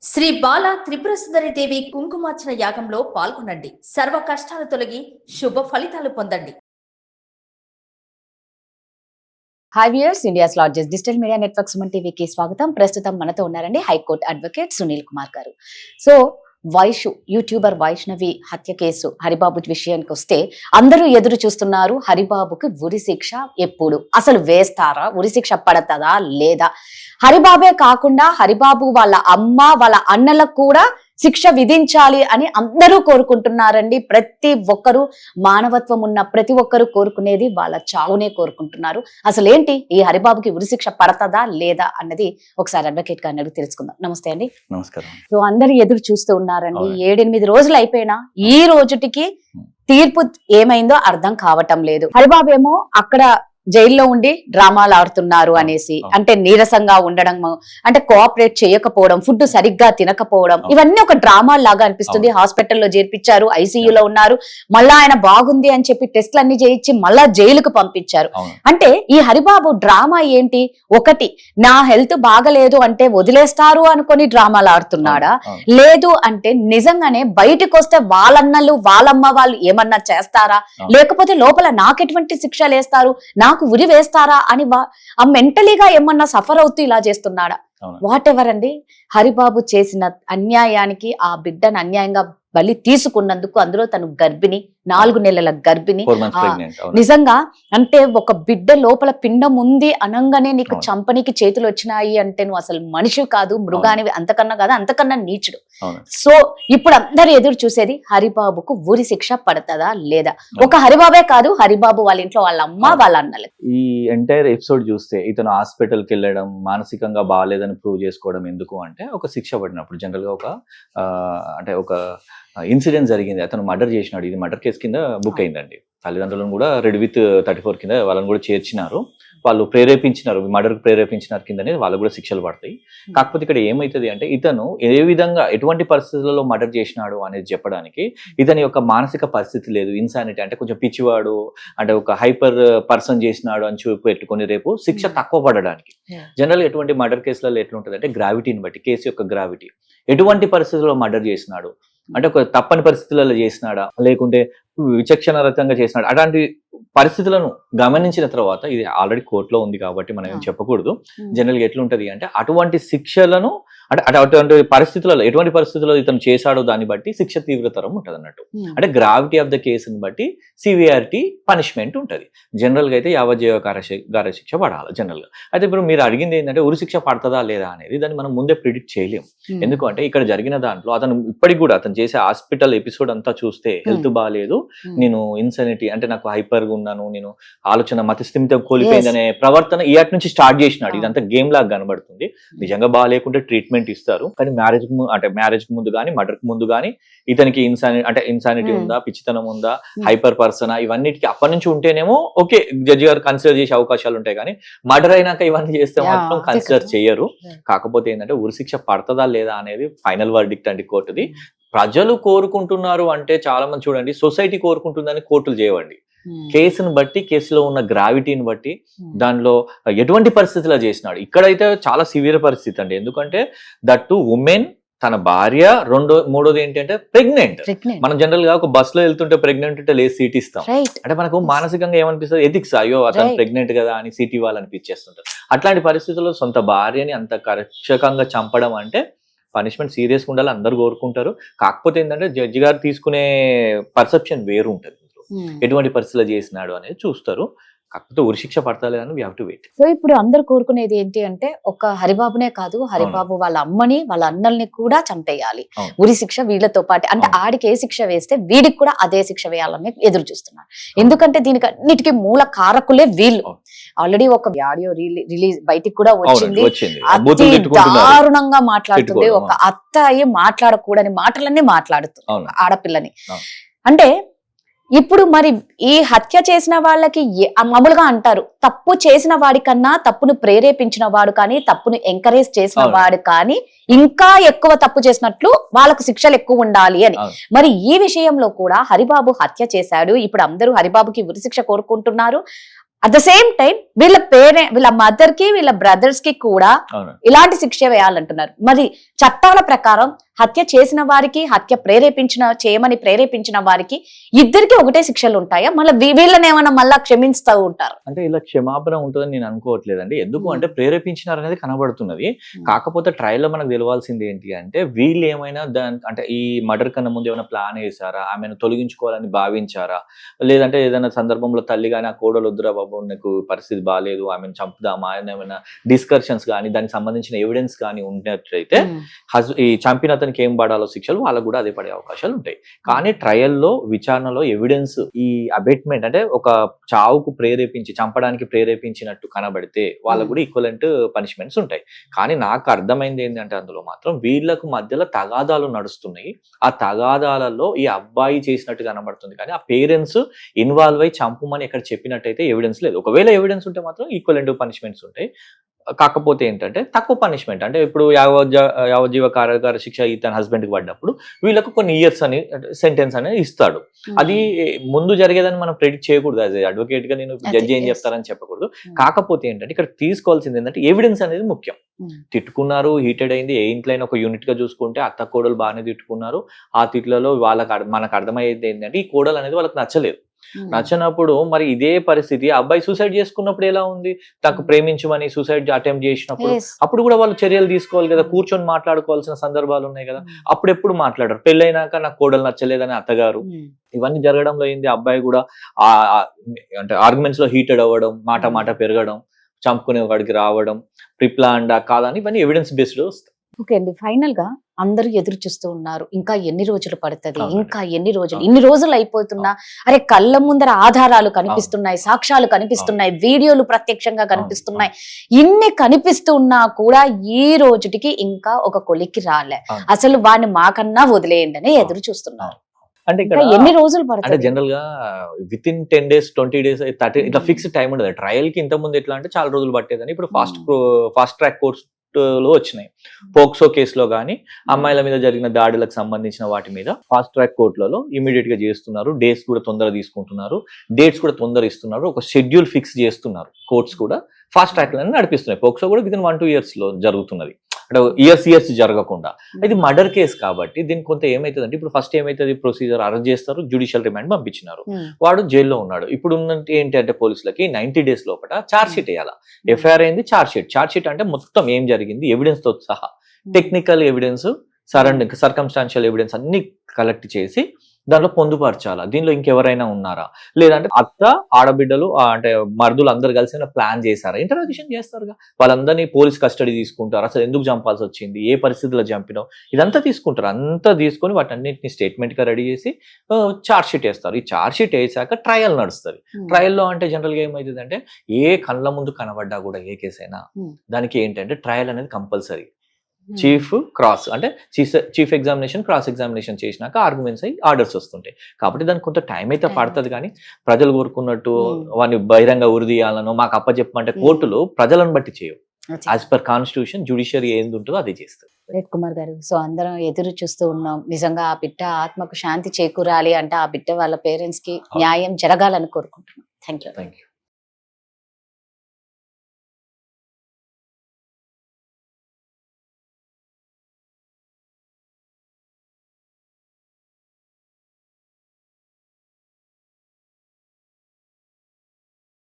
శ్రీ బాల త్రిపుర సుందరి దేవి కుంకుమార్చన యాగంలో పాల్గొనండి. సర్వ కష్టాలు తొలగి శుభ ఫలితాలు పొందండి. Hi viewers, India's largest digital media network Suman టీవీకి స్వాగతం. ప్రస్తుతం మనతో ఉన్నారండి హైకోర్టు అడ్వకేట్ సునీల్ కుమార్ గారు. సో యూట్యూబర్ వైష్ణవి హత్య కేసు హరిబాబు విషయానికి వస్తే అందరూ ఎదురు చూస్తున్నారు. హరిబాబుకి ఉరి శిక్ష ఎప్పుడు అసలు వేస్తారా, ఉరి శిక్ష పడతదా లేదా? హరిబాబే కాకుండా హరిబాబు వాళ్ళ అమ్మ వాళ్ళ అన్నలకు కూడా శిక్ష విధించాలి అని అందరూ కోరుకుంటున్నారండి. ప్రతి ఒక్కరు, మానవత్వం ఉన్న ప్రతి ఒక్కరు కోరుకునేది వాళ్ళ చావునే కోరుకుంటున్నారు. అసలు ఏంటి ఈ హరిబాబుకి ఉరిశిక్ష పడతదా లేదా అన్నది ఒకసారి అడ్వకేట్ గారిని అడిగి తెలుసుకుందాం. నమస్తే అండి. నమస్కారం. సో అందరు ఎదురు చూస్తూ ఉన్నారండి. 7-8 రోజులు అయిపోయినా ఈ రోజుటికి తీర్పు ఏమైందో అర్థం కావటం లేదు. హరిబాబు ఏమో అక్కడ జైల్లో ఉండి డ్రామాలు ఆడుతున్నారు అనేసి, అంటే నీరసంగా ఉండడం, అంటే కోఆపరేట్ చేయకపోవడం, ఫుడ్ సరిగ్గా తినకపోవడం, ఇవన్నీ ఒక డ్రామా లాగా అనిపిస్తుంది. హాస్పిటల్లో చేర్పించారు, ఐసీయూలో ఉన్నారు, మళ్ళా ఆయన బాగుంది అని చెప్పి టెస్ట్లు అన్ని చేయించి మళ్ళా జైలుకు పంపించారు. అంటే ఈ హరిబాబు డ్రామా ఏంటి? ఒకటి, నా హెల్త్ బాగలేదు అంటే వదిలేస్తారు అనుకొని డ్రామాలు ఆడుతున్నాడా, లేదు అంటే నిజంగానే బయటకు వస్తే వాళ్ళన్నలు వాళ్ళమ్మ వాళ్ళు ఏమన్నా చేస్తారా, లేకపోతే లోపల నాకెటువంటి శిక్షలు వేస్తారు, నాకు ఉరి వేస్తారా అని మెంటలీగా ఏమన్నా సఫర్ అవుతూ ఇలా చేస్తున్నాడా? వాట్ ఎవర్ అండి. హరిబాబు చేసిన అన్యాయానికి ఆ బిడ్డను అన్యాయంగా బలి తీసుకున్నందుకు, అందులో తను గర్భిణి, 4 నెలల గర్భిణి, నిజంగా అంటే ఒక బిడ్డ లోపల పిండం ఉంది అనంగానే నీకు చంపనికి చేతులు వచ్చినాయి అంటే నువ్వు అసలు మనిషి కాదు, మృగానివి, అంతకన్నా కాదు, అంతకన్నా నీచుడు. సో ఇప్పుడు అందరు ఎదురు చూసేది హరిబాబుకు ఉరి శిక్ష పడతదా లేదా. ఒక హరిబాబే కాదు, హరిబాబు వాళ్ళ ఇంట్లో వాళ్ళ అమ్మ వాళ్ళ అన్నలు. ఈ ఎంటైర్ ఎపిసోడ్ చూస్తే ఇతను హాస్పిటల్కి వెళ్ళడం, మానసికంగా బాగాలేదని ప్రూవ్ చేసుకోవడం ఎందుకు అంటే, ఒక శిక్ష పడినప్పుడు జనరల్ గా ఒక ఇన్సిడెంట్ జరిగింది, అతను మర్డర్ చేసినాడు, ఇది మర్డర్ కేసు కింద బుక్ అయిందండి. తల్లిదండ్రులను కూడా రెడ్ విత్ 34 కింద వాళ్ళని కూడా చేర్చినారు. వాళ్ళు ప్రేరేపించినారు, మర్డర్కి ప్రేరేపించినారు కిందనే వాళ్ళకు కూడా శిక్షలు పడతాయి. కాకపోతే ఇక్కడ ఏమవుతుంది అంటే, ఇతను ఏ విధంగా ఎటువంటి పరిస్థితులలో మర్డర్ చేసినాడు అనేది చెప్పడానికి ఇతని యొక్క మానసిక పరిస్థితి లేదు, ఇన్సానిటీ, అంటే కొంచెం పిచ్చివాడు, అంటే ఒక హైపర్ పర్సన్ చేసినాడు అని చూపెట్టుకొని రేపు శిక్ష తక్కువ పడడానికి. జనరల్ ఎటువంటి మర్డర్ కేసులలో ఎట్లుంటుంది అంటే, గ్రావిటీని బట్టి, కేసు యొక్క గ్రావిటీ, ఎటువంటి పరిస్థితుల్లో మర్డర్ చేసినాడు, అంటే ఒక తప్పని పరిస్థితులలో చేసినాడా, లేకుంటే విచక్షణ రహితంగా చేసినాడు, అలాంటి పరిస్థితులను గమనించిన తర్వాత, ఇది ఆల్రెడీ కోర్టులో ఉంది కాబట్టి మనం ఏం చెప్పకూడదు. జనరల్గా ఎట్లుంటది అంటే, అటువంటి శిక్షలను అంటే అటువంటి పరిస్థితులలో, ఎటువంటి పరిస్థితుల్లో ఇతను చేశాడో దాన్ని బట్టి శిక్ష తీవ్రతరం ఉంటుంది అన్నట్టు. అంటే గ్రావిటీ ఆఫ్ ద కేసుని బట్టి సివియారిటీ పనిష్మెంట్ ఉంటుంది. జనరల్గా అయితే యావజ్జీవ కారాగార శిక్ష పడాలి జనరల్గా. అయితే ఇప్పుడు మీరు అడిగింది ఏంటంటే, ఉరి శిక్ష పడుతుందా లేదా అనేది, దాన్ని మనం ముందే ప్రిడిక్ట్ చేయలేము. ఎందుకంటే ఇక్కడ జరిగిన దాంట్లో అతను ఇప్పటికి కూడా అతను చేసే హాస్పిటల్ ఎపిసోడ్ అంతా చూస్తే, హెల్త్ బాగాలేదు, నేను ఇన్సనిటీ, అంటే నాకు హైపర్ గా ఉన్నాను, నేను ఆలోచన మతిస్థిమితం కోల్పోయిందనే ప్రవర్తన ఇయాటి నుంచి స్టార్ట్ చేసినాడు. ఇదంతా గేమ్ లాగా కనబడుతుంది. నిజంగా బాగాలేకుంటే ట్రీట్మెంట్ ఇస్తారు, కానీ మ్యారేజ్ కు ముందు కానీ, మర్డర్ కు ముందు కానీ ఇతనికి ఇన్సానిటీ ఉందా, పిచ్చితనం ఉందా, హైపర్ పర్సన్, ఇవన్నిటికి అప్పటి నుంచి ఉంటేనేమో ఓకే, జడ్జి గారు కన్సిడర్ చేసే అవకాశాలు ఉంటాయి. కానీ మర్డర్ అయినాక ఇవన్నీ చేస్తే మాత్రం కన్సిడర్ చేయరు. కాకపోతే ఏంటంటే, ఉరిశిక్ష పడుతుందా లేదా అనేది ఫైనల్ వర్డిక్ట్ అండి కోర్టుది. ప్రజలు కోరుకుంటున్నారు అంటే, చాలా మంది చూడండి, సొసైటీ కోరుకుంటుందని కోర్టులు చేయవండి. కేసును బట్టి, కేసులో ఉన్న గ్రావిటీని బట్టి, దానిలో ఎటువంటి పరిస్థితిలో చేసినాడు. ఇక్కడైతే చాలా సివియర్ పరిస్థితి అండి. ఎందుకంటే దట్టు ఉమెన్, తన భార్య, మూడోది ఏంటంటే ప్రెగ్నెంట్. మనం జనరల్ గా ఒక బస్ లో వెళ్తుంటే ప్రెగ్నెంట్ ఉంటే లేదు సీట్ ఇస్తాం, అంటే మనకు మానసికంగా ఏమనిపిస్తుంది, ఎథిక్స్, అయ్యో అతను ప్రెగ్నెంట్ కదా అని సీట్ ఇవ్వాలనిపించేస్తుంటారు. అట్లాంటి పరిస్థితుల్లో సొంత భార్యని అంత కర్షకంగా చంపడం అంటే పనిష్మెంట్ సీరియస్గా ఉండాలి, అందరు కోరుకుంటారు. కాకపోతే ఏంటంటే జడ్జి గారు తీసుకునే పర్సెప్షన్ వేరు ఉంటుంది. ఎటువంటి పరిస్థితుల్లో చేసినాడు అనేది చూస్తారు. కాకపోతే ఉరిశిక్ష పడతాలేదని we have to wait. So ఇప్పుడు అందరు కోరుకునేది ఏంటి అంటే, ఒక హరిబాబునే కాదు, హరిబాబు వాళ్ళ అమ్మని వాళ్ళ అన్నల్ని కూడా చంపేయాలి, ఉరి శిక్ష వీళ్ళతో పాటు. అంటే ఆడికి ఏ శిక్ష వేస్తే వీడికి కూడా అదే శిక్ష వేయాలని ఎదురు చూస్తున్నారు. ఎందుకంటే దీనికి అన్నిటికీ మూల కారకులే వీళ్ళు. ఆల్రెడీ ఒక ఆడియో రిలీజ్ బయటికి కూడా వచ్చింది, అతి దారుణంగా మాట్లాడుతుంది. ఒక అత్త అయ్యి మాట్లాడకూడని మాటలన్నీ మాట్లాడుతుంది ఆడపిల్లని. అంటే ఇప్పుడు మరి ఈ హత్య చేసిన వాళ్ళకి మామూలుగా అంటారు, తప్పు చేసిన వాడికన్నా తప్పును ప్రేరేపించిన వాడు కానీ, తప్పును ఎంకరేజ్ చేసిన వాడు కానీ ఇంకా ఎక్కువ తప్పు చేసినట్లు వాళ్ళకు శిక్షలు ఎక్కువ ఉండాలి అని. మరి ఈ విషయంలో కూడా హరిబాబు హత్య చేశాడు. ఇప్పుడు అందరూ హరిబాబుకి ఉరి శిక్ష కోరుకుంటున్నారు. అట్ ద సేమ్ టైం వీళ్ళ మదర్ కి వీళ్ళ బ్రదర్స్ కి కూడా అవును. ఇలాంటి శిక్ష వేయాలంటున్నారు. మరి చట్టాల ప్రకారం హత్య చేసిన వారికి, హత్య చేయమని ప్రేరేపించిన వారికి ఇద్దరికి ఒకటే శిక్షలు ఉంటాయా? మళ్ళీ వీళ్ళని ఏమైనా మళ్ళా క్షమిస్తూ ఉంటారు? అంటే ఇలా క్షమాపణ ఉంటుందని నేను అనుకోవట్లేదండి. ఎందుకు అంటే ప్రేరేపించినారు అనేది కనబడుతున్నది. కాకపోతే ట్రయల్లో మనకు తెలియాల్సింది ఏంటి అంటే వీళ్ళు ఏమైనా అంటే ఈ మర్డర్ కన్నా ముందు ఏమైనా ప్లాన్ వేసారా, ఆమెను తొలగించుకోవాలని భావించారా, లేదంటే ఏదైనా సందర్భంలో తల్లి కానీ ఆ కోడలు వద్దురా బాబు నీకు పరిస్థితి బాగాలేదు ఆమెను చంపుదామా అని ఏమైనా డిస్కషన్స్ కానీ దానికి సంబంధించిన ఎవిడెన్స్ కానీ ఉన్నట్లయితే ఈ చంపిన అతనికి ఏం పడాలో శిక్షలు వాళ్ళకు కూడా అదే పడే అవకాశాలు ఉంటాయి. కానీ ట్రయల్లో విచారణలో ఎవిడెన్స్ ఈ అబెట్మెంట్ అంటే ఒక చావుకు చంపడానికి ప్రేరేపించినట్టు కనబడితే వాళ్ళకు కూడా ఈక్వలెంట్ పనిష్మెంట్స్ ఉంటాయి. కానీ నాకు అర్థమైంది ఏంటంటే అందులో మాత్రం వీళ్ళకు మధ్యలో తగాదాలు నడుస్తున్నాయి. ఆ తగాదాలలో ఈ అబ్బాయి చేసినట్టు కనబడుతుంది కానీ ఆ పేరెంట్స్ ఇన్వాల్వ్ అయి చంపమని ఎక్కడ చెప్పినట్టయితే ఎవిడెన్స్ లేదు. ఒకవేళ ఎవిడెన్స్ ఉంటే మాత్రం ఈక్వలెంట్ పనిష్మెంట్స్ ఉంటాయి. కాకపోతే ఏంటంటే తక్కువ పనిష్మెంట్ అంటే ఇప్పుడు యావజ్జీవ కారాగార శిక్ష తన హస్బెండ్ కి పడ్డప్పుడు వీళ్ళకు కొన్ని ఇయర్స్ అని సెంటెన్స్ అనేది ఇస్తాడు. అది ముందు జరిగేదని మనం ప్రెడిక్ట్ చేయకూడదు. అది అడ్వకేట్ గా నేను జడ్జి ఏం చెప్తారని చెప్పకూడదు. కాకపోతే ఏంటంటే ఇక్కడ తీసుకోవాల్సింది ఏంటంటే ఎవిడెన్స్ అనేది ముఖ్యం. తిట్టుకున్నారు, హీటెడ్ అయింది, ఏ ఇంట్లో అయినా ఒక యూనిట్ గా చూసుకుంటే అత్త కోడలు బాగానే తిట్టుకున్నారు. ఆ తిట్లలో మనకు అర్థమయ్యేది ఏంటంటే ఈ కోడలు అనేది వాళ్ళకి నచ్చలేదు. నచ్చినప్పుడు మరి ఇదే పరిస్థితి అబ్బాయి సూసైడ్ చేసుకున్నప్పుడు ఎలా ఉంది? తనకు ప్రేమించమని సూసైడ్ అటెంప్ట్ చేసినప్పుడు అప్పుడు కూడా వాళ్ళు చర్యలు తీసుకోవాలి కదా, కూర్చొని మాట్లాడుకోవాల్సిన సందర్భాలు ఉన్నాయి కదా. అప్పుడెప్పుడు మాట్లాడారు? పెళ్ళైనాక నాకు కోడలు నచ్చలేదని అత్తగారు. ఇవన్నీ జరగడంలో ఏంది అబ్బాయి కూడా అంటే ఆర్గ్యుమెంట్స్ లో హీటెడ్ అవ్వడం, మాట పెరగడం, చంపుకునే వాడికి రావడం, ప్రిప్లాన్డా కాదని ఇవన్నీ ఎవిడెన్స్ బేస్డ్ వస్తాయి. ఓకే అండి, ఫైనల్ గా అందరూ ఎదురు చూస్తూ ఉన్నారు. ఇంకా ఎన్ని రోజులు పడుతుంది, ఇంకా ఎన్ని రోజులు, ఇన్ని రోజులు అయిపోతున్నా అరే కళ్ళ ముందర ఆధారాలు కనిపిస్తున్నాయి, సాక్ష్యాలు కనిపిస్తున్నాయి, వీడియోలు ప్రత్యక్షంగా కనిపిస్తున్నాయి, ఇన్ని కనిపిస్తున్నా కూడా ఈ రోజుటికి ఇంకా ఒక కొలిక్కి రాలే. అసలు వాడిని మాకన్నా వదిలేయండి అని ఎదురు చూస్తున్నారు. అంటే ఇక్కడ ఎన్ని రోజులు పడుతుంది? అంటే జనరల్ గా విత్ ఇన్ 10 days 20 days 30 ఇట్లా ఫిక్స్డ్ టైం ఉండదు. ట్రయల్ కి ఇంత ముందు ఎట్లా అంటే చాలా రోజులు పట్టేదని ఇప్పుడు ఫాస్ట్ ట్రాక్ కోర్స్ లో వచ్చినాయి. పోక్సో కేసులో కానీ అమ్మాయిల మీద జరిగిన దాడులకు సంబంధించిన వాటి మీద ఫాస్ట్ ట్రాక్ కోర్టులలో ఇమీడియట్ గా చేస్తున్నారు. డేట్స్ కూడా తొందర తీసుకుంటున్నారు, డేట్స్ కూడా తొందర ఇస్తున్నారు, ఒక షెడ్యూల్ ఫిక్స్ చేస్తున్నారు. కోర్ట్స్ కూడా ఫాస్ట్ ట్రాక్ లను నడిపిస్తున్నాయి. పోక్సో కూడా విత్ ఇన్ 1-2 years లో జరుగుతున్నది. అంటే ఇయర్స్ జరగకుండా. ఇది మర్డర్ కేసు కాబట్టి దీనికి కొంత ఏమైతుంది అంటే ఇప్పుడు ఫస్ట్ ఏమైతుంది, ప్రొసీజర్ అరెస్ట్ చేస్తారు, జ్యుడిషియల్ రిమాండ్ పంపించినారు, వాడు జైల్లో ఉన్నాడు. ఇప్పుడు ఉన్నది ఏంటి అంటే పోలీసులకి 90 days లోపల ఛార్జ్ షీట్ వేయాలా. ఎఫ్ఐఆర్ అయింది, ఛార్జ్ షీట్ అంటే మొత్తం ఏం జరిగింది ఎవిడెన్స్ తో సహా, టెక్నికల్ ఎవిడెన్స్, సర్కమ్స్టాన్షియల్ ఎవిడెన్స్ అన్ని కలెక్ట్ చేసి దాంట్లో పొందుపరచాలా. దీనిలో ఇంకెవరైనా ఉన్నారా, లేదంటే అత్త ఆడబిడ్డలు అంటే మరుదులు అందరు కలిసి ప్లాన్ చేశారా, ఇంటరాగేషన్ చేస్తారుగా. వాళ్ళందరినీ పోలీస్ కస్టడీ తీసుకుంటారు, అసలు ఎందుకు చంపాల్సి వచ్చింది, ఏ పరిస్థితుల్లో చంపినావు, ఇదంతా తీసుకుంటారు. అంతా తీసుకొని వాటన్నిటిని స్టేట్మెంట్ గా రెడీ చేసి ఛార్జ్ షీట్ వేస్తారు. ఈ ఛార్జ్ షీట్ వేసాక ట్రయల్ నడుస్తుంది. ట్రయల్లో అంటే జనరల్ గా ఏమవుతుంది అంటే ఏ కళ్ళ ముందు కనబడ్డా కూడా ఏ కేసు అయినా దానికి ఏంటంటే ట్రయల్ అనేది compulsory. Chief examination, cross examination చేసినాక ఆర్గ్యుమెంట్స్ అయ్యి ఆర్డర్స్ వస్తుంటాయి. కాబట్టి దానికి కొంత టైం అయితే పడుతుంది. కానీ ప్రజలు కోరుకున్నట్టు వాడిని బహిరంగ ఉరిదీయాలను మాకు అప్పచెప్పమంటే కోర్టులు ప్రజలను బట్టి చేయవు. యాజ్ పర్ కాన్స్టిట్యూషన్ జ్యుడిషియరీ ఏంది ఉంటుందో అది చేస్తారు. రెడ్ కుమార్ గారు, సో అందరం ఎదురు చూస్తూ ఉన్నాం. నిజంగా ఆ బిడ్డ ఆత్మకు శాంతి చేకూరాలి అంటే ఆ బిడ్డ వాళ్ళ పేరెంట్స్ కి న్యాయం జరగాలని కోరుకుంటున్నాం. Thank you.